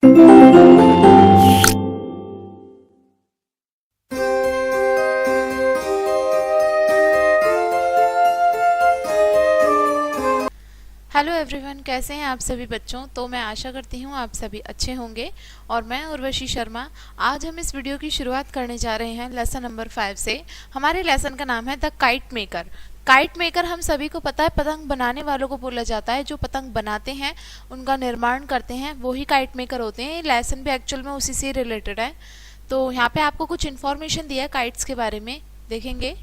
Hello everyone, कैसे हैं आप सभी बच्चों। तो मैं आशा करती हूँ आप सभी अच्छे होंगे और मैं उर्वशी शर्मा। आज हम इस वीडियो की शुरुआत करने जा रहे हैं लेसन नंबर 5 से। हमारे लेसन का नाम है the kite maker. Kite maker हम सभी को पता है पतंग बनाने वालों को बोला जाता है। जो पतंग बनाते हैं, उनका निर्माण करते हैं, वो ही काइट मेकर होते हैं। ये लेसन भी एक्चुअल में उसी से रिलेटेड है। तो यहाँ पे आपको कुछ इन्फॉर्मेशन दिया है काइट्स के बारे में, देखेंगे।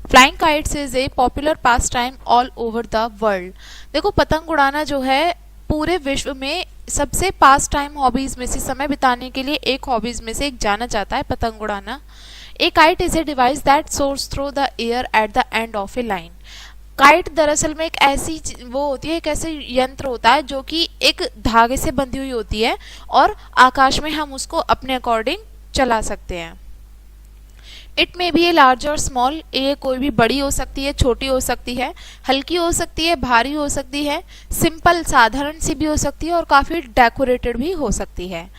Flying kites is a popular pass time all over the world. देखो, पतंग उड़ाना जो है पूरे विश्व में सबसे पास टाइम हॉबीज में से, समय बिताने के लिए एक हॉबीज में से एक जाना जाता है पतंग उड़ाना। ए kite is a device that source through the air at the end of A line. Kite दरअसल में एक ऐसी वो होती है, एक ऐसे यंत्र होता है जो कि एक धागे से बंधी हुई होती है और आकाश में हम उसको अपने अकॉर्डिंग चला सकते हैं। It may be a large और स्मॉल। ये कोई भी बड़ी हो सकती है, छोटी हो सकती है, हल्की हो सकती है, भारी हो सकती है, सिंपल साधारण सी भी हो सकती है और काफ़ी डेकोरेटेड भी हो सकती है।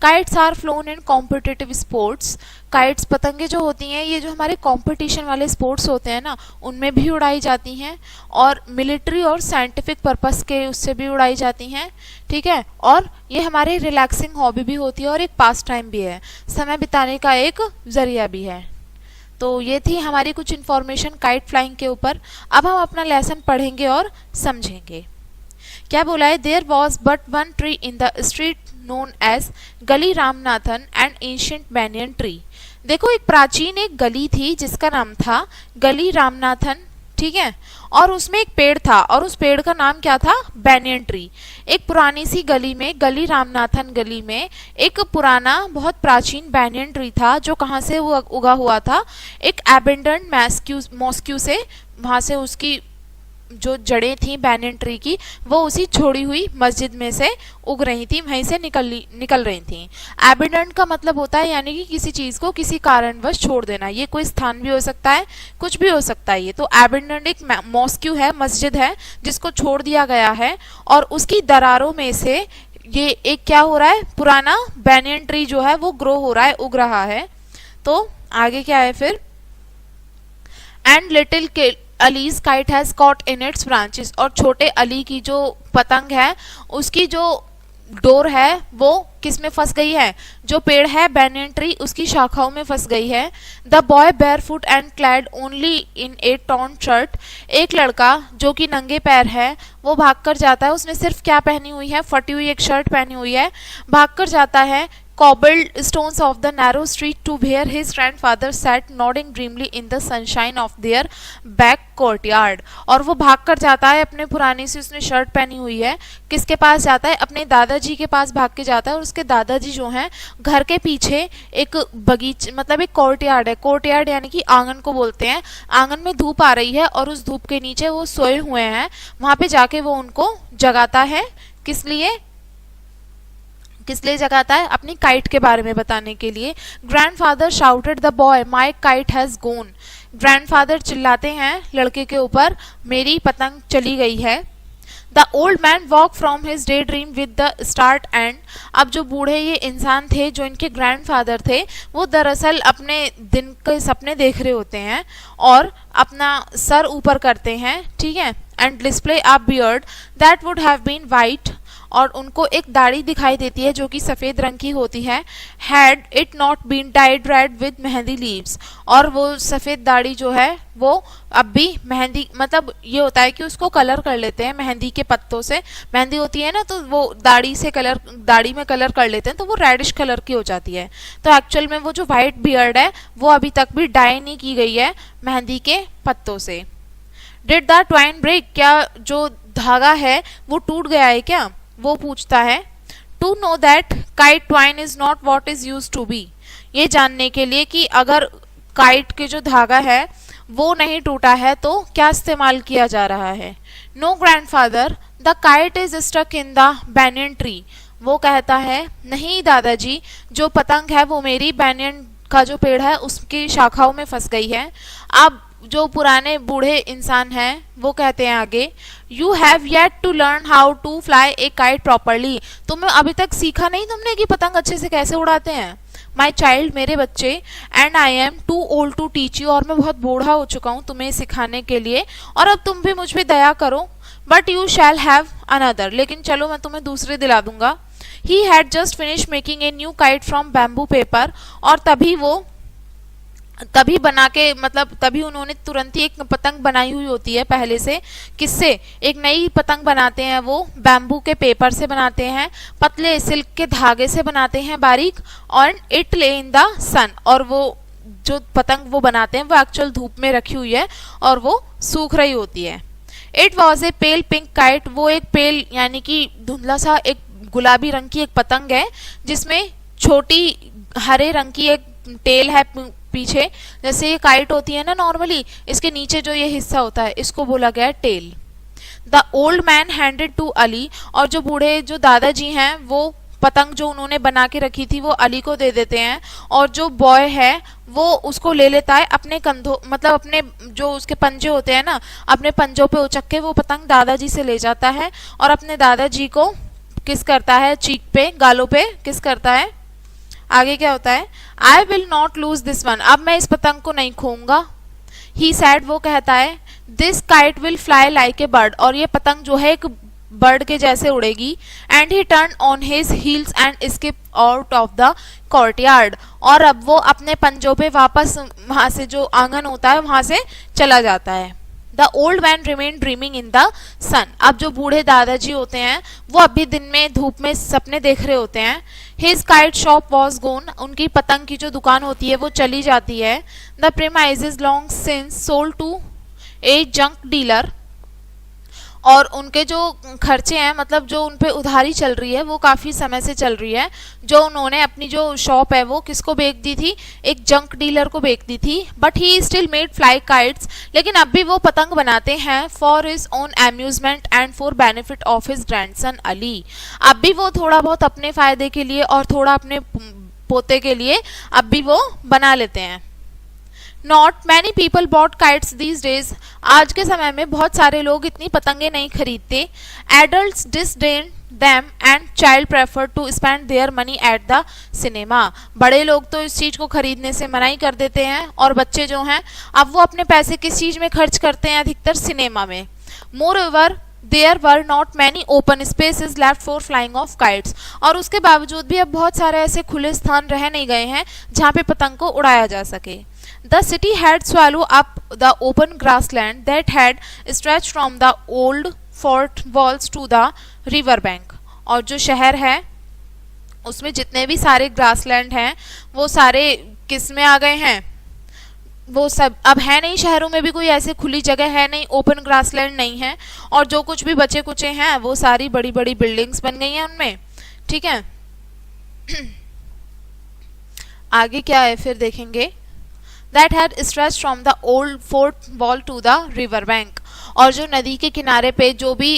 Kites are flown in competitive sports. Kites पतंगे जो होती हैं, ये जो हमारे कंपटीशन वाले स्पोर्ट्स होते हैं ना, उनमें भी उड़ाई जाती हैं और मिलिट्री और साइंटिफिक पर्पस के उससे भी उड़ाई जाती हैं, ठीक है। और ये हमारे रिलैक्सिंग हॉबी भी होती है और एक पास टाइम भी है, समय बिताने का एक जरिया भी है। तो ये थी हमारी कुछ इन्फॉर्मेशन काइट फ्लाइंग के ऊपर। अब हम अपना लेसन पढ़ेंगे और समझेंगे। क्या बोला है, there was but one tree in the street known as Gali Ramanathan and ancient banyan tree. देखो, एक प्राचीन एक गली थी जिसका नाम था गली रामनाथन, ठीक है। और उसमें एक पेड़ था और उस पेड़ का नाम क्या था, बैनियन ट्री। एक पुरानी सी गली में, गली रामनाथन गली में एक पुराना बहुत प्राचीन बैनियन ट्री था जो कहाँ से उगा हुआ था, एक एबेंडन्ड मॉस्क्यू से। वहाँ से उसकी जो जड़ें थी बैनियन ट्री की, वो उसी छोड़ी हुई मस्जिद में से उग रही थी, वहीं से निकल रही थी। एबेंडन्ड का मतलब होता है यानी कि किसी चीज को किसी कारणवश छोड़ देना। ये कोई स्थान भी हो सकता है, कुछ भी हो सकता है। ये तो एबेंडन्ड एक मॉस्क्यू है, मस्जिद है जिसको छोड़ दिया गया है और उसकी दरारों में से ये एक क्या हो रहा है, पुराना बैनियन ट्री जो है वो ग्रो हो रहा है, उग रहा है। तो आगे क्या है फिर, and little allies kite has caught in its branches. और छोटे अली की जो पतंग है उसकी जो डोर है वो किस में फंस गई है, जो पेड़ है बैनियन ट्री उसकी शाखाओं में फंस गई है। The boy barefoot and clad only in A torn shirt. एक लड़का जो कि नंगे पैर है वो भागकर जाता है, उसने सिर्फ क्या पहनी हुई है, फटी हुई एक शर्ट पहनी हुई है, भागकर जाता है cobbled stones of the narrow street to where his grandfather sat nodding dreamily in the sunshine of their back courtyard। और वो भाग कर जाता है, अपने पुरानी सी उसने शर्ट पहनी हुई है, किसके पास जाता है, अपने दादाजी के पास भाग के जाता है। और उसके दादाजी जो हैं घर के पीछे एक बगीचे, मतलब एक कोर्टयार्ड है, कोर्टयार्ड यानी कि आंगन को बोलते हैं। आंगन में धूप आ रही है और उस धूप के नीचे वो सोए हुए हैं, वहां पे जाके वो उनको जगाता है। किस लिए जगाता है, अपनी काइट के बारे में बताने के लिए। Grandfather shouted the boy my kite has gone. Grandfather चिल्लाते हैं लड़के के ऊपर, मेरी पतंग चली गई है। The old man walk from his day dream with the start and. अब जो बूढ़े ये इंसान थे जो इनके ग्रैंडफादर थे, वो दरअसल अपने दिन के सपने देख रहे होते हैं और अपना सर ऊपर करते हैं, ठीक है। And display a beard that would have been white. और उनको एक दाढ़ी दिखाई देती है जो कि सफेद रंग की होती है। Had it not been dyed red with mehndi leaves. और वो सफेद दाढ़ी जो है वो अब भी मेहंदी, मतलब ये होता है कि उसको कलर कर लेते हैं मेहंदी के पत्तों से। मेहंदी होती है ना, तो वो दाढ़ी में कलर कर लेते हैं तो वो रेडिश कलर की हो जाती है। तो एक्चुअल में वो जो व्हाइट बियर्ड है वो अभी तक भी डाई नहीं की गई है मेहंदी के पत्तों से। Did the twine break. क्या जो धागा है वो टूट गया है क्या, वो पूछता है। To know that kite twine is not what is use to be. ये जानने के लिए कि अगर काइट के जो धागा है वो नहीं टूटा है तो क्या इस्तेमाल किया जा रहा है। No grandfather the kite is stuck in the banyan tree. वो कहता है, नहीं दादाजी, जो पतंग है वो मेरी बैनियन का जो पेड़ है उसकी शाखाओं में फंस गई है। अब जो पुराने बूढ़े इंसान हैं वो कहते हैं आगे, you have yet to learn how to fly a kite properly. तुम्हें अभी तक सीखा नहीं तुमने कि पतंग अच्छे से कैसे उड़ाते हैं। माई चाइल्ड, मेरे बच्चे, and I am too old to teach you, और मैं बहुत बूढ़ा हो चुका हूँ तुम्हें सिखाने के लिए, और अब तुम भी मुझ पे दया करो। But you shall have another, लेकिन चलो मैं तुम्हें दूसरे दिला दूंगा। He had just finish making a new kite from bamboo paper, और तभी बना के मतलब तभी उन्होंने तुरंत ही एक पतंग बनाई हुई होती है पहले से। किससे? एक नई पतंग बनाते हैं, वो बैम्बू के पेपर से बनाते हैं, पतले सिल्क के धागे से बनाते हैं बारीक, और इट ले इन द सन, और वो जो पतंग वो बनाते हैं वो एक्चुअल धूप में रखी हुई है और वो सूख रही होती है। It was a pail pink kite, वो एक पेल यानी कि धुंधला सा एक गुलाबी रंग की एक पतंग है, जिसमें छोटी हरे रंग की एक टेल है पीछे। जैसे ये काइट होती है ना नॉर्मली, इसके नीचे जो ये हिस्सा होता है इसको बोला गया है tail. The old man handed to Ali, और जो बूढ़े जो दादाजी हैं वो पतंग जो उन्होंने बना के रखी थी वो अली को दे देते हैं, और जो बॉय है वो उसको ले लेता है अपने कंधों, मतलब अपने जो उसके पंजे होते हैं ना, अपने पंजों पे उचक के वो पतंग दादाजी से ले जाता है और अपने दादाजी को किस करता है, चीक पे, गालों पे किस करता है। आगे क्या होता है, I will not lose this one, अब मैं इस पतंग को नहीं खोऊंगा। ही सैड, वो कहता है, this kite will fly like a bird, और ये पतंग जो है एक बर्ड के जैसे उड़ेगी। And he turn on his heels and skip out of the courtyard, और अब वो अपने पंजों पे वापस वहां से जो आंगन होता है वहां से चला जाता है। The old man remain dreaming in the sun, अब जो बूढ़े दादाजी होते हैं वो अभी दिन में धूप में सपने देख रहे होते हैं। हिज काइट शॉप वॉज गोन, उनकी पतंग की जो दुकान होती है वो चली जाती है। The premises long since sold to a junk dealer, और उनके जो खर्चे हैं मतलब जो उनपे उधारी चल रही है वो काफ़ी समय से चल रही है। जो उन्होंने अपनी जो शॉप है वो किसको बेच दी थी, एक जंक डीलर को बेच दी थी। But he still made fly kites, लेकिन अब भी वो पतंग बनाते हैं for his own amusement and for benefit of his grandson Ali. अब भी वो थोड़ा बहुत अपने फायदे के लिए और थोड़ा अपने पोते के लिए अब भी वो बना लेते हैं। Not many people bought kites these days, आज के समय में बहुत सारे लोग इतनी पतंगे नहीं खरीदते। Adults disdain them and child prefer to spend their money at the cinema, बड़े लोग तो इस चीज को खरीदने से मनाही कर देते हैं, और बच्चे जो हैं अब वो अपने पैसे किस चीज में खर्च करते हैं, अधिकतर सिनेमा में। Moreover, there were not many open spaces left for flying of kites, और उसके बावजूद भी अब बहुत सारे ऐसे खुले स्थान रह नहीं गए हैं जहाँ पे पतंग को उड़ाया जा सके। The city had swallowed up the open grassland that had stretched from the old fort walls to the river bank, और जो शहर है उसमें जितने भी सारे ग्रासलैंड हैं वो सारे किस में आ गए हैं, वो सब अब है नहीं। शहरों में भी कोई ऐसे खुली जगह है नहीं, ओपन ग्रासलैंड नहीं है, और जो कुछ भी बचे कुचे हैं वो सारी बड़ी बड़ी बिल्डिंग्स बन गई हैं उनमें। ठीक है आगे क्या है फिर देखेंगे। That had stretched from the old fort wall to the river bank, और जो नदी के किनारे पे जो भी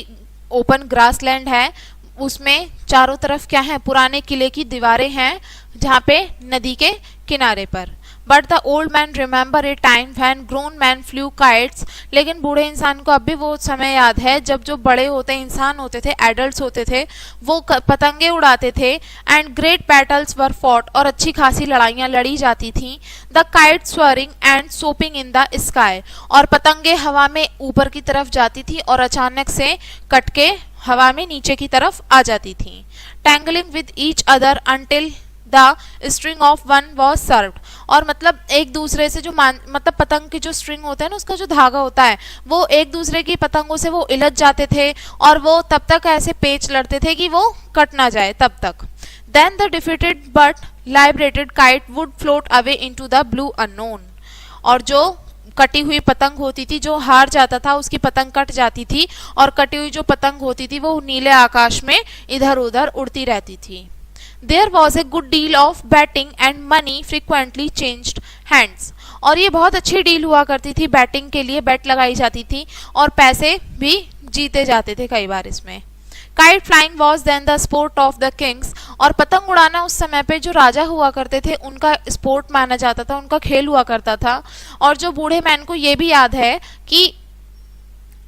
ओपन ग्रासलैंड है उसमें चारों तरफ क्या है, पुराने किले की दीवारें हैं जहाँ पे नदी के किनारे पर। But the old man remember A time when grown man flu kites, लेकिन बूढ़े इंसान को अब भी वो समय याद है जब जो बड़े होते इंसान होते थे, एडल्ट्स होते थे, वो पतंगे उड़ाते थे। And great battles were fought, और अच्छी खासी लड़ाइयाँ लड़ी जाती थी। The kite soaring and swooping in the sky, और पतंगे हवा में ऊपर की तरफ जाती थी और अचानक से कट के हवा में नीचे की तरफ आ जाती थी। Tangling with each other until the string of one was served, और मतलब एक दूसरे से जो मतलब पतंग की जो स्ट्रिंग होता है ना, उसका जो धागा होता है वो एक दूसरे की पतंगों से वो उलझ जाते थे, और वो तब तक ऐसे पेच लड़ते थे कि वो कट ना जाए तब तक। Then the defeated but liberated kite would float away into the blue unknown, और जो कटी हुई पतंग होती थी, जो हार जाता था उसकी पतंग कट जाती थी, और कटी हुई जो पतंग होती थी वो नीले आकाश में इधर उधर उड़ती रहती थी। There was a good deal of betting and money frequently changed hands, और ये बहुत अच्छी डील हुआ करती थी, बैटिंग के लिए बेट लगाई जाती थी और पैसे भी जीते जाते थे कई बार इसमें। Kite flying was then the sport of the kings, और पतंग उड़ाना उस समय पे जो राजा हुआ करते थे उनका स्पोर्ट माना जाता था, उनका खेल हुआ करता था। और जो बूढ़े मैन को ये भी याद है कि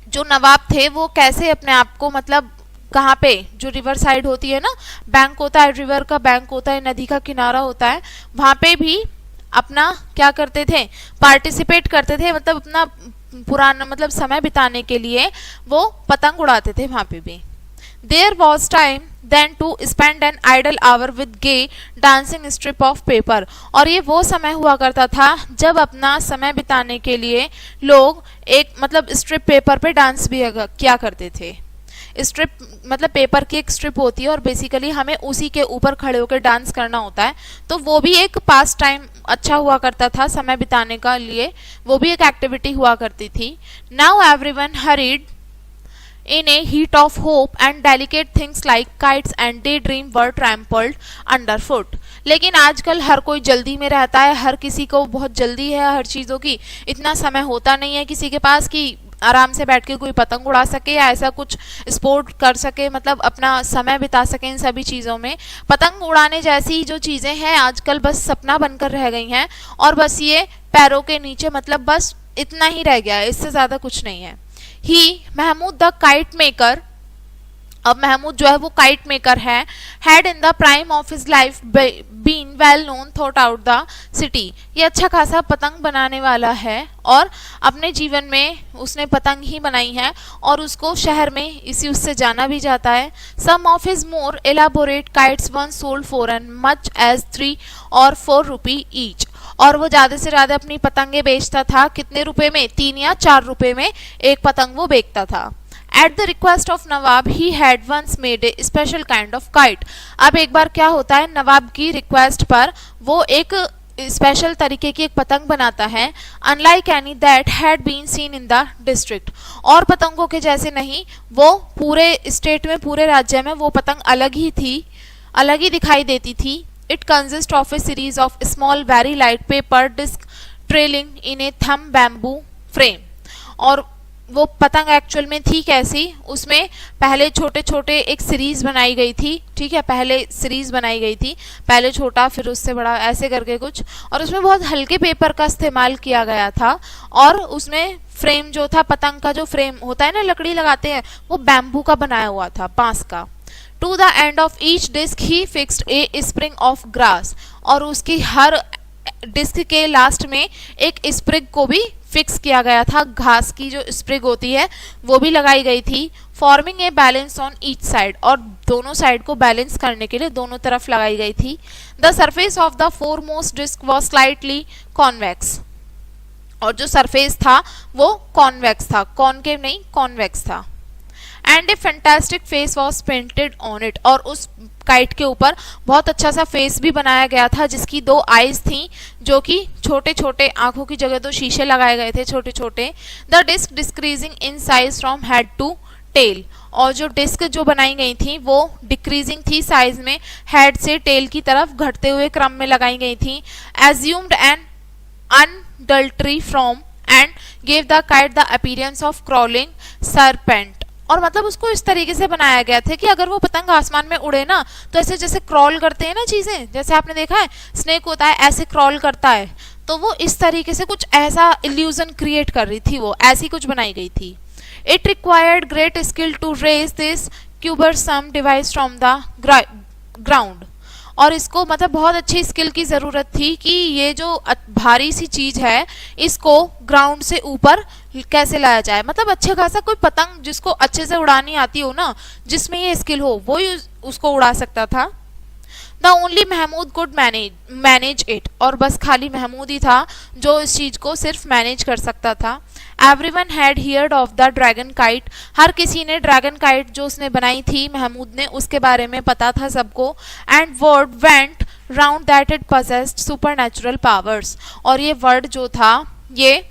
जो नवाब थे वो कैसे अपने आप को, मतलब कहाँ पे, जो रिवर साइड होती है ना, बैंक होता है, रिवर का बैंक होता है, नदी का किनारा होता है, वहां पे भी अपना क्या करते थे, पार्टिसिपेट करते थे, मतलब अपना पुराना मतलब समय बिताने के लिए वो पतंग उड़ाते थे वहां पे भी। There was time then to spend an idle hour with gay dancing strip of paper, और ये वो समय हुआ करता था जब अपना समय बिताने के लिए लोग एक मतलब स्ट्रिप पेपर पे डांस भी किया करते थे। स्ट्रिप मतलब पेपर की एक स्ट्रिप होती है और बेसिकली हमें उसी के ऊपर खड़े होकर डांस करना होता है, तो वो भी एक पास टाइम अच्छा हुआ करता था समय बिताने का लिए, वो भी एक एक्टिविटी हुआ करती थी। Now everyone hurried in a heat of hope and delicate things like kites and daydream were trampled underfoot। लेकिन आजकल हर कोई जल्दी में रहता है, हर किसी को बहुत जल्दी है हर चीज़ों की, इतना समय होता नहीं है किसी के पास कि आराम से बैठ के कोई पतंग उड़ा सके या ऐसा कुछ स्पोर्ट कर सके, मतलब अपना समय बिता सके इन सभी चीज़ों में। पतंग उड़ाने जैसी जो चीज़ें हैं आजकल बस सपना बनकर रह गई हैं, और बस ये पैरों के नीचे, मतलब बस इतना ही रह गया है, इससे ज़्यादा कुछ नहीं है। He Mahmood the kite maker, अब महमूद जो है वो काइट मेकर है, had in the prime of his life been well known throughout the city, ये अच्छा खासा पतंग बनाने वाला है और अपने जीवन में उसने पतंग ही बनाई है और उसको शहर में इसी उससे जाना भी जाता है। Some of his more elaborate kites one sold for an much as 3 और 4 रुपी ईच, और वो ज्यादा से ज्यादा अपनी पतंगे बेचता था कितने रुपए में, 3 या 4 रुपए में एक पतंग वो बेचता था। At the request of Nawab he had once made a special kind of kite, अब एक बार क्या होता है, नवाब की रिक्वेस्ट पर वो एक स्पेशल तरीके की एक पतंग बनाता है, unlike any that had been seen in the district, और पतंगों के जैसे नहीं, वो पूरे स्टेट में, पूरे राज्य में वो पतंग अलग ही थी, अलग ही दिखाई देती थी। It consists of a series of small very light paper disc trailing in a thumb bamboo frame, और वो पतंग एक्चुअल में थी कैसी, उसमें पहले छोटे छोटे एक सीरीज बनाई गई थी, ठीक है, पहले सीरीज बनाई गई थी, पहले छोटा फिर उससे बड़ा ऐसे करके कुछ, और उसमें बहुत हल्के पेपर का इस्तेमाल किया गया था, और उसमें फ्रेम जो था, पतंग का जो फ्रेम होता है ना, लकड़ी लगाते हैं, वो बैम्बू का बनाया हुआ था, बांस का। To the end of each disc he fixed a spring of grass, और उसकी हर डिस्क के लास्ट में एक स्प्रिग को भी फिक्स किया गया था, घास की जो स्प्रिग होती है वो भी लगाई गई थी। Forming a balance on each side, और दोनों साइड को बैलेंस करने के लिए दोनों तरफ लगाई गई थी। The surface of the foremost disc was slightly convex, और जो सरफेस था वो कॉन्वेक्स था, कॉनकेव नहीं कॉन्वेक्स था। And A fantastic face was painted on it, और उस काइट के ऊपर बहुत अच्छा सा फेस भी बनाया गया था जिसकी 2 आईज थी, जो कि छोटे छोटे आंखों की जगह 2 शीशे लगाए गए थे छोटे छोटे। The disc decreasing in size from head to tail, और जो डिस्क जो बनाई गई थी वो डिक्रीजिंग थी साइज में, हेड से टेल की तरफ घटते हुए क्रम में लगाई गई थी। Assumed an undulatory form and gave the kite the appearance of crawling serpent, और मतलब उसको इस तरीके से बनाया गया था कि अगर वो पतंग आसमान में उड़े ना तो ऐसे जैसे क्रॉल करते हैं ना चीजें, जैसे आपने देखा है स्नेक होता है ऐसे क्रॉल करता है, तो वो इस तरीके से कुछ ऐसा इल्यूजन क्रिएट कर रही थी, वो ऐसी कुछ बनाई गई थी। It required great skill to raise this cumbersome device from the ground, और इसको मतलब बहुत अच्छी स्किल की ज़रूरत थी कि ये जो भारी सी चीज़ है इसको ग्राउंड से ऊपर कैसे लाया जाए, मतलब अच्छे खासा कोई पतंग जिसको अच्छे से उड़ानी आती हो ना, जिसमें ये स्किल हो, वो ही उसको उड़ा सकता था। The only Mahmood could manage it, और बस खाली महमूद ही था जो इस चीज़ को सिर्फ मैनेज कर सकता था। Everyone had heard of the dragon kite, हर किसी ने ड्रैगन काइट जो उसने बनाई थी महमूद ने, उसके बारे में पता था सबको। And word went round that it possessed supernatural powers, और ये वर्ड जो था ये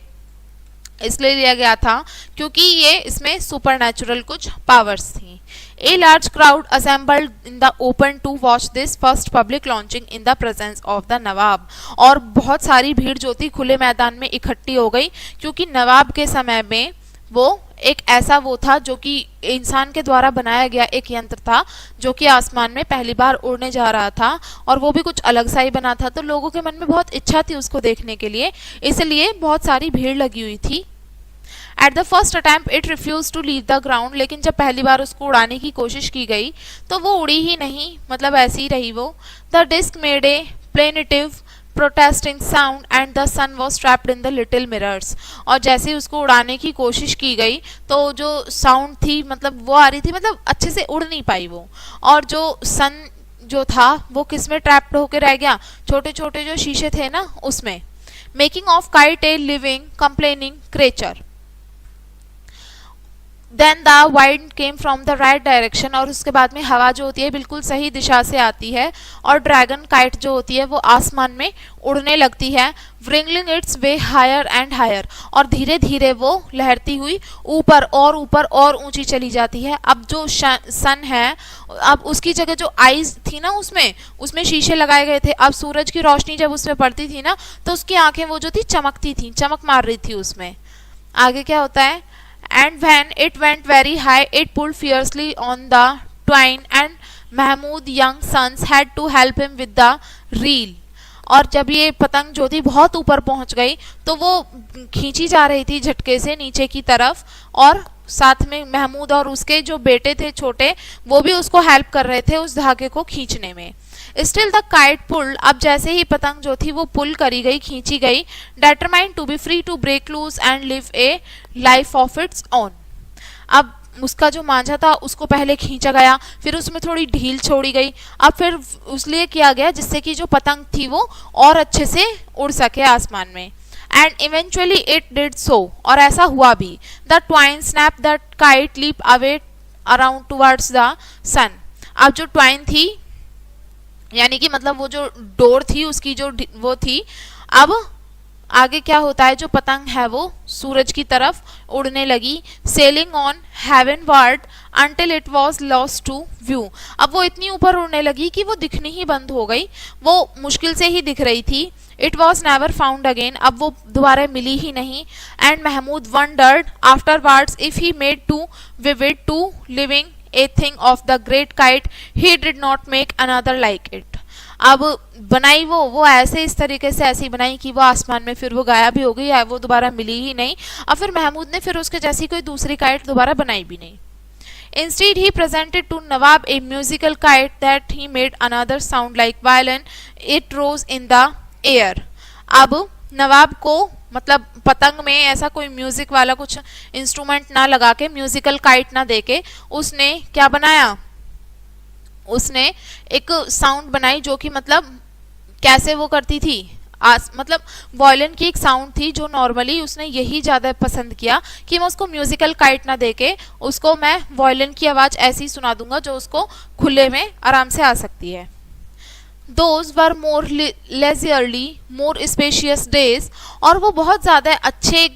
इसलिए लिया गया था क्योंकि ये इसमें सुपरनैचुरल कुछ पावर्स थी। A large crowd assembled in the open to watch this first public launching in the presence of the नवाब, और बहुत सारी भीड़ जो थी खुले मैदान में इकट्ठी हो गई क्योंकि नवाब के समय में वो एक ऐसा वो था जो कि इंसान के द्वारा बनाया गया एक यंत्र था जो कि आसमान में पहली बार उड़ने जा रहा था, और वो भी कुछ अलग सा ही बना था। तो लोगों के मन में बहुत इच्छा थी उसको देखने के लिए, इसलिए बहुत सारी भीड़ लगी हुई थी। At the first attempt it refuse to leave the ground, लेकिन जब पहली बार उसको उड़ाने की कोशिश की गई तो वो उड़ी ही नहीं, मतलब ऐसी ही रही वो। The disc made a plaintive protesting sound and the sun was trapped in the little mirrors। और जैसे ही उसको उड़ाने की कोशिश की गई तो जो साउंड थी मतलब वो आ रही थी, मतलब अच्छे से उड़ नहीं पाई वो, और जो सन जो था वो किस में ट्रैप्ड होकर रह गया, छोटे छोटे जो शीशे थे ना उसमें। Making of kite a living complaining creature. Then the wind came from the right direction, और उसके बाद में हवा जो होती है बिल्कुल सही दिशा से आती है, और ड्रैगन काइट जो होती है वो आसमान में उड़ने लगती है। Wriggling its way higher and higher, और धीरे धीरे वो लहरती हुई ऊपर और ऊंची चली जाती है। अब जो सन है, अब उसकी जगह जो आईज थी ना उसमें शीशे लगाए गए थे। अब सूरज की रोशनी जब उसमें पड़ती थी ना तो उसकी आंखें वो जो थी चमकती थी, चमक मार रही थी उसमें। आगे क्या होता है, and when it went very high it pulled fiercely on the twine and Mahmud young sons had to help him with the reel। और जब ये पतंग जो थी बहुत ऊपर पहुंच गई तो वो खींची जा रही थी झटके से नीचे की तरफ, और साथ में महमूद और उसके जो बेटे थे छोटे वो भी उसको हेल्प कर रहे थे उस धागे को खींचने में। स्टिल द काइट पुल्ड, अब जैसे ही पतंग जो थी वो पुल करी गई, खींची गई, determined to be free to break loose and live a life of its own. अब उसका जो मांझा था उसको पहले खींचा गया, फिर उसमें थोड़ी ढील छोड़ी गई, अब फिर उसलिए किया गया जिससे कि जो पतंग थी वो और अच्छे से उड़ सके आसमान में। And eventually it did so, और ऐसा हुआ भी। The twine snap the kite leap away around towards the sun. अब जो ट्वाइन थी यानी कि मतलब वो जो डोर थी उसकी जो वो थी, अब आगे क्या होता है, जो पतंग है वो सूरज की तरफ उड़ने लगी। Sailing on heavenward until it was lost to view. अब वो इतनी ऊपर उड़ने लगी कि वो दिखनी ही बंद हो गई, वो मुश्किल से ही दिख रही थी। It was never found again, अब वो दोबारा मिली ही नहीं। And Mahmood wondered afterwards if he made too vivid too living a thing of the great kite he did not make another like it। अब बनाई वो ऐसे इस तरीके से ऐसी बनाई कि वो आसमान में फिर वो गायब भी हो गई, वो दोबारा मिली ही नहीं। अब फिर महमूद ने फिर उसके जैसी कोई दूसरी काइट दोबारा बनाई भी नहीं। Instead he presented to Nawab a musical kite that he made another sound like violin, it rose in the air। अब नवाब को मतलब पतंग में ऐसा कोई म्यूजिक वाला कुछ इंस्ट्रूमेंट ना लगा के, म्यूजिकल काइट ना देके उसने क्या बनाया, उसने एक साउंड बनाई जो कि मतलब कैसे वो करती थी, मतलब वॉयलिन की एक साउंड थी जो नॉर्मली उसने यही ज़्यादा पसंद किया कि मैं उसको म्यूजिकल काइट ना देके उसको मैं वॉयलिन की आवाज़ ऐसी सुना दूंगा जो उसको खुले में आराम से आ सकती है। Those were more leisurely, more spacious days, और वो बहुत ज़्यादा अच्छे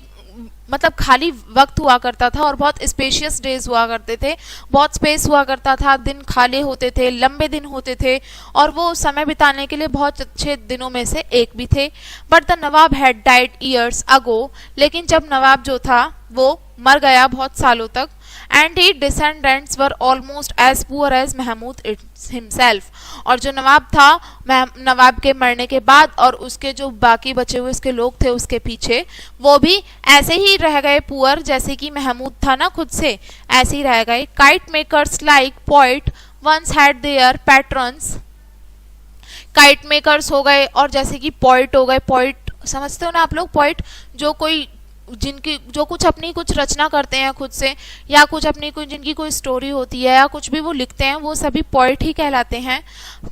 मतलब खाली वक्त हुआ करता था और बहुत स्पेशियस डेज हुआ करते थे, बहुत स्पेस हुआ करता था, दिन खाली होते थे, लंबे दिन होते थे, और वो समय बिताने के लिए बहुत अच्छे दिनों में से एक भी थे। But the Nawab had died years ago, लेकिन जब नवाब जो था वो मर गया बहुत सालों तक। And he descendants were almost as poor as Mahmood himself, और जो नवाब था नवाब के मरने के बाद और उसके जो बाकी बचे हुए उसके लोग थे उसके पीछे, वो भी ऐसे ही रह गए पुअर जैसे कि महमूद था ना खुद से, ऐसे ही रह गए। Kite makers like poet once had their patrons, kite makers हो गए और जैसे कि पोइट हो गए। पोइट समझते हो ना आप लोग, पोइट जो कोई जिनकी जो कुछ अपनी कुछ रचना करते हैं खुद से, या कुछ अपनी कोई जिनकी कोई स्टोरी होती है या कुछ भी वो लिखते हैं, वो सभी पोइट ही कहलाते हैं।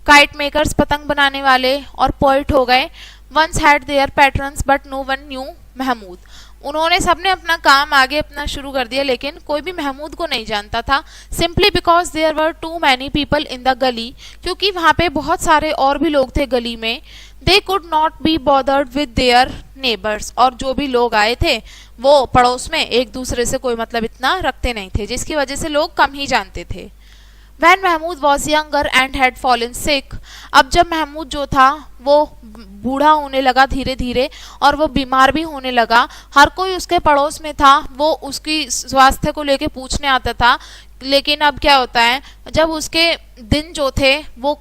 काइट मेकर्स पतंग बनाने वाले और पोइट हो गए। Once had their patrons but no one knew Mahmood, उन्होंने सबने अपना काम आगे अपना शुरू कर दिया लेकिन कोई भी महमूद को नहीं जानता था। Simply because there were too many people in the gully, क्योंकि वहाँ पे बहुत सारे और भी लोग थे गली में। They could not be bothered with their neighbours, और जो भी लोग आए थे वो पड़ोस में एक दूसरे से कोई मतलब इतना रखते नहीं थे, जिसकी वजह से लोग कम ही जानते थे। When Mahmood was younger and had fallen sick, अब जब महमूद जो था वो बूढ़ा होने लगा धीरे धीरे और वो बीमार भी होने लगा, हर कोई उसके पड़ोस में था, वो उसकी स्वास्थ्य को लेके पूछने आता था। लेकिन अब क्या होता है, जब उसके दिन जो थे वो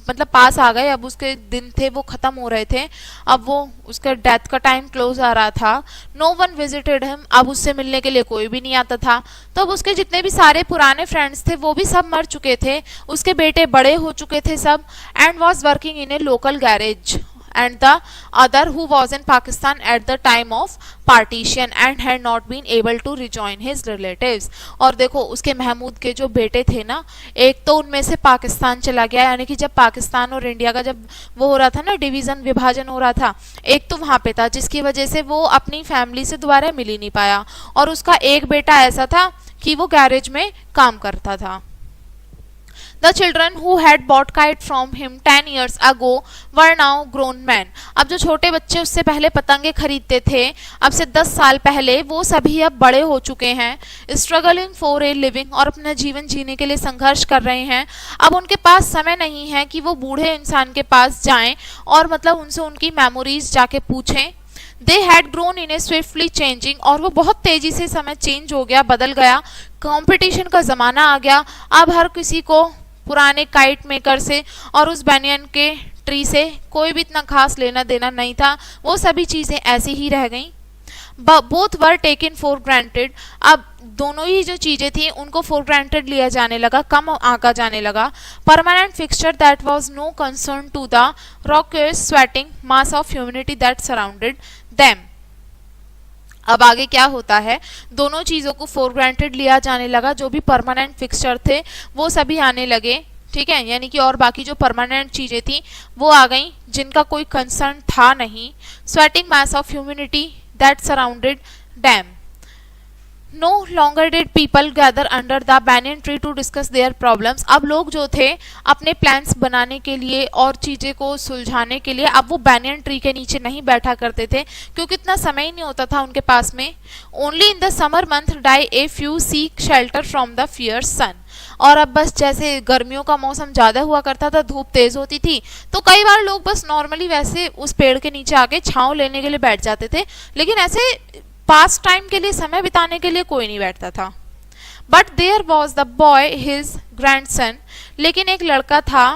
मतलब पास आ गए, अब उसके दिन थे वो खत्म हो रहे थे, अब वो उसके डेथ का टाइम क्लोज आ रहा था। नो वन विजिटेड हिम, अब उससे मिलने के लिए कोई भी नहीं आता था। तो अब उसके जितने भी सारे पुराने फ्रेंड्स थे वो भी सब मर चुके थे, उसके बेटे बड़े हो चुके थे सब, and was working in A local garage, and the other who was in Pakistan at the time of partition and had not been able to rejoin his relatives। और देखो उसके महमूद के जो बेटे थे ना, एक तो उनमें से पाकिस्तान चला गया, यानी कि जब पाकिस्तान और इंडिया का जब वो हो रहा था ना, डिवीजन विभाजन हो रहा था, एक तो वहां पे था जिसकी वजह से वो अपनी फैमिली से दोबारा मिल ही नहीं पाया। और उसका एक बेटा ऐसा था कि वो गैरेज में काम करता था। The children who had bought kite from him 10 years ago were now grown men। अब जो छोटे बच्चे उससे पहले पतंगे खरीदते थे अब से 10 साल पहले, वो सभी अब बड़े हो चुके हैं। Struggling for a living, और अपना जीवन जीने के लिए संघर्ष कर रहे हैं। अब उनके पास समय नहीं है कि वो बूढ़े इंसान के पास जाएं और मतलब उनसे उनकी मेमोरीज जाके पूछें। They had grown in a swiftly changing, और वो बहुत तेजी से समय चेंज हो गया, बदल गया। कंपटीशन का जमाना आ गया, अब हर किसी को पुराने काइट मेकर से और उस बैनियन के ट्री से कोई भी इतना खास लेना देना नहीं था, वो सभी चीजें ऐसी ही रह गईं। Both were taken for granted, अब दोनों ही जो चीजें थी उनको फॉर ग्रांटेड लिया जाने लगा, कम आंका जाने लगा। Permanent fixture that was no concern to the rocket sweating mass of humanity that surrounded them. अब आगे क्या होता है, दोनों चीजों को फॉर ग्रांटेड लिया जाने लगा, जो भी परमानेंट फिक्सचर थे वो सभी आने लगे, ठीक है, यानी कि और बाकी जो परमानेंट चीजें थी वो आ गई जिनका कोई कंसर्न था नहीं। Sweating mass of humanity that surrounded them. No longer did people gather under the banyan tree to discuss their problems. अब लोग जो थे अपने प्लान्स बनाने के लिए और चीजें को सुलझाने के लिए अब वो बैनियन ट्री के नीचे नहीं बैठा करते थे, क्योंकि इतना समय ही नहीं होता था उनके पास में। Only in the summer month die a few seek shelter from the fierce sun. और अब बस जैसे गर्मियों का मौसम ज्यादा हुआ करता था, धूप तेज होती थी, तो कई बार लोग बस नॉर्मली वैसे उस पेड़ के नीचे आके छांव लेने के लिए बैठ जाते थे, लेकिन ऐसे पास टाइम के लिए, समय बिताने के लिए कोई नहीं बैठता था। But there was the boy his grandson, लेकिन एक लड़का था।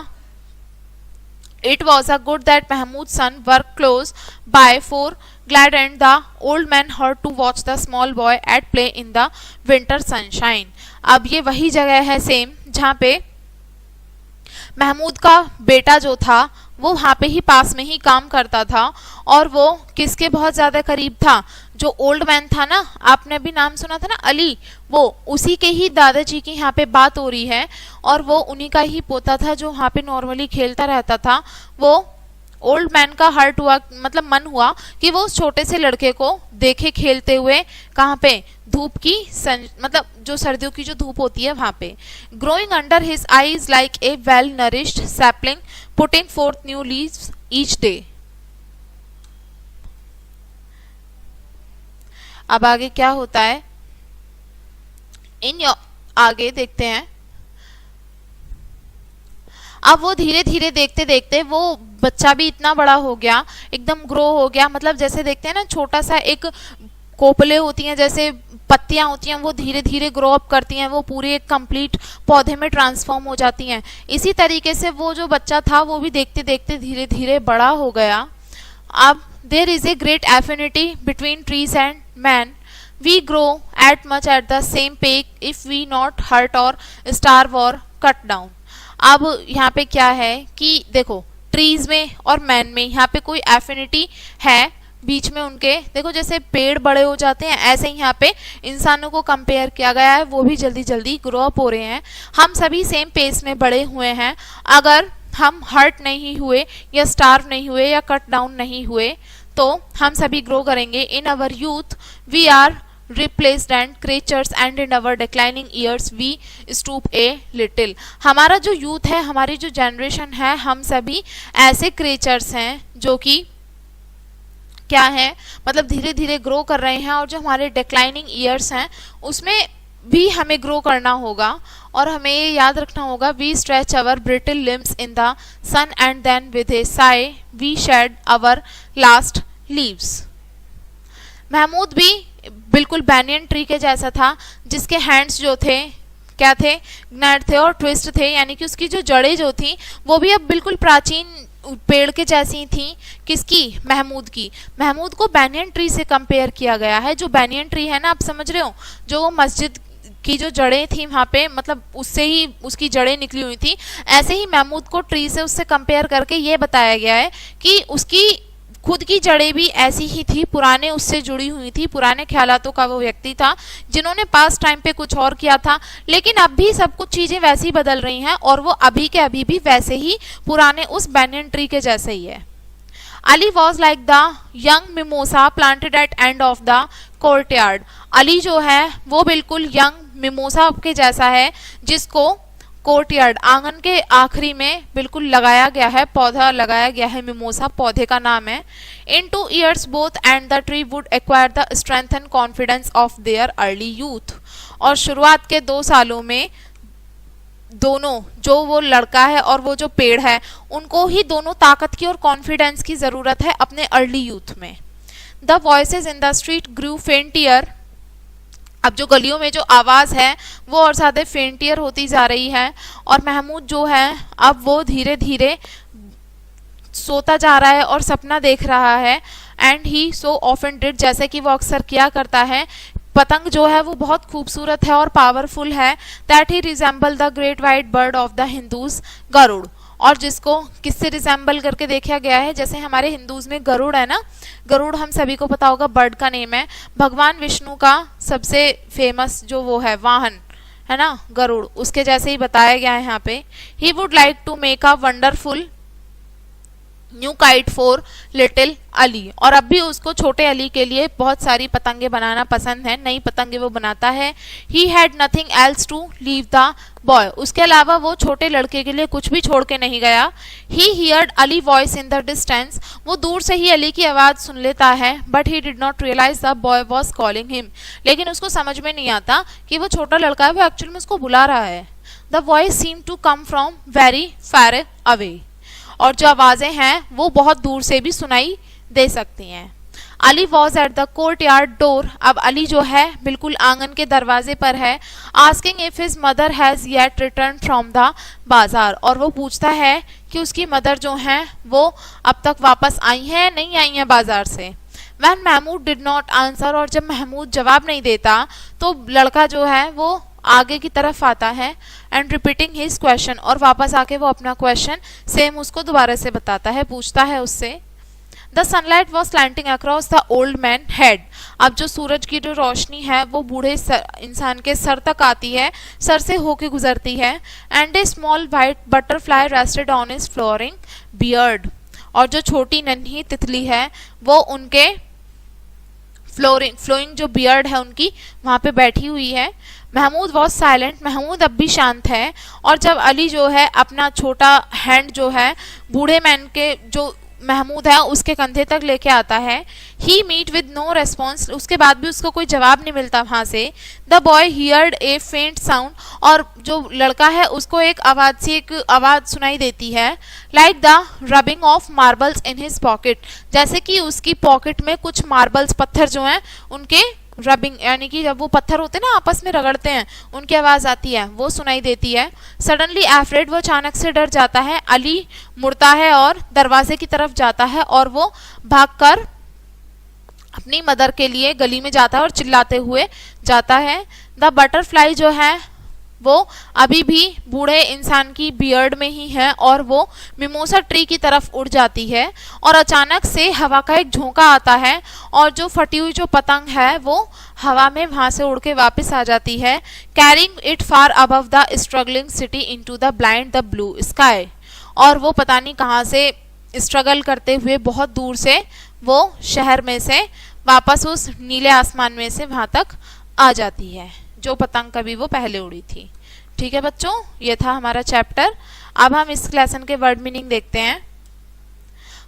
It was a good that Mahmood son work close by for glad and the old man heard to watch the small boy at play in the winter sunshine. अब ये वही जगह है same जहां पे महमूद का बेटा जो था वो वहां पे ही पास में ही काम करता था, और वो किसके बहुत ज्यादा करीब था, जो ओल्ड मैन था ना, आपने अभी नाम सुना था ना अली, वो उसी के ही दादाजी की यहाँ पे बात हो रही है, और वो उन्हीं का ही पोता था जो वहां पे नॉर्मली खेलता रहता था। वो ओल्ड मैन का हर्ट हुआ, मतलब मन हुआ कि वो उस छोटे से लड़के को देखे खेलते हुए, कहाँ पे, धूप की मतलब जो सर्दियों की जो धूप होती है वहां पे। Growing under his eyes like a well nourished sapling putting fourth new leaves each day. अब आगे क्या होता है, आगे देखते हैं। अब वो धीरे धीरे देखते देखते वो बच्चा भी इतना बड़ा हो गया, एकदम ग्रो हो गया, मतलब जैसे देखते हैं ना छोटा सा एक कोपले होती हैं, जैसे पत्तियां होती हैं, वो धीरे धीरे ग्रो अप करती हैं, वो पूरे एक कंप्लीट पौधे में ट्रांसफॉर्म हो जाती हैं। इसी तरीके से वो जो बच्चा था वो भी देखते देखते धीरे धीरे बड़ा हो गया। अब there is a great affinity between trees and man. We grow at much at the same pace if we not hurt or starve or cut down. अब यहाँ पे क्या है कि देखो ट्रीज में और मैन में यहाँ पे कोई एफिनिटी है बीच में उनके, देखो जैसे पेड़ बड़े हो जाते हैं ऐसे ही यहाँ पे इंसानों को कंपेयर किया गया है, वो भी जल्दी जल्दी ग्रो अप हो रहे हैं। हम सभी सेम पेस में बड़े हुए हैं। अगर हम हर्ट नहीं हुए या स्टार्व नहीं हुए या कट डाउन नहीं हुए तो हम सभी ग्रो करेंगे। In our youth we are replaced and creatures and in our declining years we stoop a little। हमारा जो यूथ है, हमारी जो जनरेशन है, हम सभी ऐसे क्रिएचर्स हैं जो कि क्या है, मतलब धीरे धीरे ग्रो कर रहे हैं, और जो हमारे डिक्लाइनिंग ईयर्स हैं उसमें भी हमें ग्रो करना होगा और हमें ये याद रखना होगा, we stretch our brittle limbs in the sun and then with a sigh we shed our last leaves. Mahmood भी बिल्कुल बैनियन ट्री के जैसा था, जिसके हैंड्स जो थे क्या थे, ग्नैड थे और ट्विस्ट थे, यानी कि उसकी जो जड़ें जो थी वो भी अब बिल्कुल प्राचीन पेड़ के जैसी थी। किसकी? महमूद की। महमूद को बैनियन ट्री से कंपेयर किया गया है। जो बैनियन ट्री है ना, आप समझ रहे हो, जो वो मस्जिद की जो जड़ें थी वहाँ पे, मतलब उससे ही उसकी जड़ें निकली हुई थी, ऐसे ही महमूद को ट्री से उससे कंपेयर करके ये बताया गया है कि उसकी खुद की जड़ें भी ऐसी ही थी, पुराने उससे जुड़ी हुई थी, पुराने ख्यालातों का वो व्यक्ति था जिन्होंने पास टाइम पे कुछ और किया था, लेकिन अब भी सब कुछ चीजें वैसी बदल रही हैं और वो अभी के अभी भी वैसे ही पुराने उस बैनियन ट्री के जैसे ही है। Ali was like the young mimosa planted at end of the courtyard. Ali जो है वो बिल्कुल यंग मिमोसा के जैसा है, जिसको कोर्टयार्ड आंगन के आखिरी में बिल्कुल लगाया गया है, पौधा लगाया गया है। मिमोसा पौधे का नाम है। इन 2 years both and the tree would acquire the strength and confidence of their early youth. और शुरुआत के 2 सालों में दोनों, जो वो लड़का है और वो जो पेड़ है, उनको ही दोनों ताकत की और कॉन्फिडेंस की जरूरत है अपने अर्ली यूथ में। The voices in the street grew fainter. अब जो गलियों में जो आवाज़ है वो और ज़्यादा फेंटियर होती जा रही है और महमूद जो है अब वो धीरे धीरे सोता जा रहा है और सपना देख रहा है। And he so often did, जैसे कि वो अक्सर किया करता है। पतंग जो है वो बहुत खूबसूरत है और पावरफुल है। That he resemble the great white bird of the Hindus, Garuda. और जिसको किससे रिजेंबल करके देखा गया है, जैसे हमारे हिंदूज में गरुड़ है ना, गरुड़ हम सभी को पता होगा बर्ड का नेम है। भगवान विष्णु का सबसे फेमस जो वो है वाहन है ना, गरुड़, उसके जैसे ही बताया गया है यहाँ पे। He would like to make a wonderful new kite for little Ali. और अब भी उसको छोटे अली के लिए बहुत सारी पतंगे बनाना पसंद है, नई पतंगे वो बनाता है। He had nothing else to leave the boy. उसके अलावा वो छोटे लड़के के लिए कुछ भी छोड़ के नहीं गया। He heard Ali voice in the distance. वो दूर से ही अली की आवाज सुन लेता है। But he did not realize the boy was calling him. लेकिन उसको समझ में नहीं आता कि वो छोटा लड़का है, वो एक्चुअल में उसको बुला रहा है। The voice seem to come from very far away. और जो आवाजें हैं वो बहुत दूर से भी सुनाई दे सकती हैं। Ali was at the court yard door. अब अली जो है बिल्कुल आंगन के दरवाजे पर है। Asking if his mother has yet return from the बाजार। और वो पूछता है कि उसकी मदर जो हैं वो अब तक वापस आई हैं, नहीं आई हैं बाजार से। When Mahmood did not answer. और जब महमूद जवाब नहीं देता तो लड़का जो है वो आगे की तरफ आता है एंड रिपीटिंग हिज क्वेश्चन। और वापस आके वो अपना क्वेश्चन सेम उसको दोबारा से बताता है, पूछता है उससे। The sunlight was slanting across the old man head. अब जो सूरज की जो रोशनी है वो बूढ़े इंसान के सर तक आती है, सर से होके गुजरती है। And A small white butterfly rested on his flooring beard. और जो छोटी नन्ही तितली है वो उनके फ्लोइंग जो बियर्ड है उनकी वहां पे बैठी हुई है। Mahmood was silent. महमूद अब भी शांत है। और जब अली जो है अपना छोटा हैंड जो है बूढ़े मैन के जो महमूद है उसके कंधे तक लेके आता है, ही मीट विद नो रेस्पॉन्स। उसके बाद भी उसको कोई जवाब नहीं मिलता वहां से। द बॉय हियर्ड ए फेंट साउंड। और जो लड़का है उसको एक आवाज सुनाई देती है, like the rubbing of marbles in his pocket. जैसे कि उसकी पॉकेट में कुछ मार्बल्स, पत्थर जो हैं उनके रबिंग, यानी कि जब वो पत्थर होते हैं ना आपस में रगड़ते हैं उनकी आवाज आती है, वो सुनाई देती है। सडनली एफ्रेड, वो अचानक से डर जाता है। अली मुड़ता है और दरवाजे की तरफ जाता है और वो भागकर अपनी मदर के लिए गली में जाता है और चिल्लाते हुए जाता है। द बटरफ्लाई जो है वो अभी भी बूढ़े इंसान की बियर्ड में ही है और वो मिमोसा ट्री की तरफ उड़ जाती है। और अचानक से हवा का एक झोंका आता है और जो फटी हुई जो पतंग है वो हवा में वहां से उड़ के वापस आ जाती है, carrying it far above the struggling city into the blind the blue sky. और वो पता नहीं कहाँ से स्ट्रगल करते हुए बहुत दूर से वो शहर में से वापस उस नीले आसमान में से वहां तक आ जाती है जो पतंग कभी वो पहले उड़ी थी। ठीक है बच्चों, ये था हमारा चैप्टर। अब हम इस लेसन के वर्ड मीनिंग देखते हैं।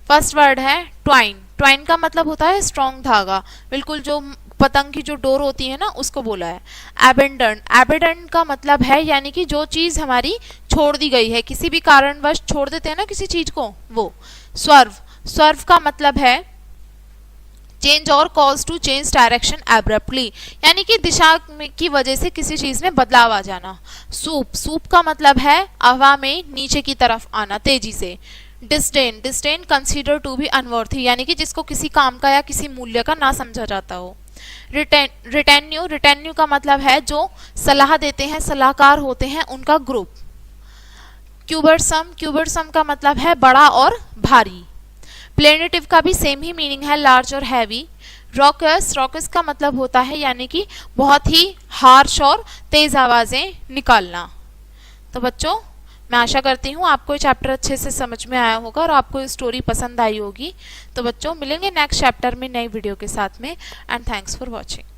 फर्स्ट वर्ड है ट्वाइन। ट्वाइन का मतलब होता है स्ट्रॉन्ग धागा, बिल्कुल जो पतंग की जो डोर होती है ना, उसको बोला है। एबेंडन, एबेंडन का मतलब है यानी कि जो चीज हमारी छोड़ दी गई है, किसी भी कारणवश छोड़ देते हैं ना किसी चीज को, वो। स्वर्व, स्वर्व का मतलब है चेंज और cause to change direction abruptly, यानी कि दिशा की वजह से किसी चीज में बदलाव आ जाना। सूप, सूप का मतलब है हवा में नीचे की तरफ आना तेजी से। Disdain, disdain consider to be unworthy, यानी कि जिसको किसी काम का या किसी मूल्य का ना समझा जाता हो। रिटेन्यू, रिटेन्यू का मतलब है जो सलाह देते हैं, सलाहकार होते हैं, उनका ग्रुप। क्यूबरसम, क्यूबरसम का मतलब है बड़ा और भारी। प्लेनेटिव का भी सेम ही मीनिंग है, लार्ज और हैवी। रॉकस, रॉकस का मतलब होता है यानी कि बहुत ही हार्श और तेज आवाजें निकालना। तो बच्चों, मैं आशा करती हूँ आपको ये चैप्टर अच्छे से समझ में आया होगा और आपको ये स्टोरी पसंद आई होगी। तो बच्चों, मिलेंगे नेक्स्ट चैप्टर में नई वीडियो के साथ में। And thanks for watching.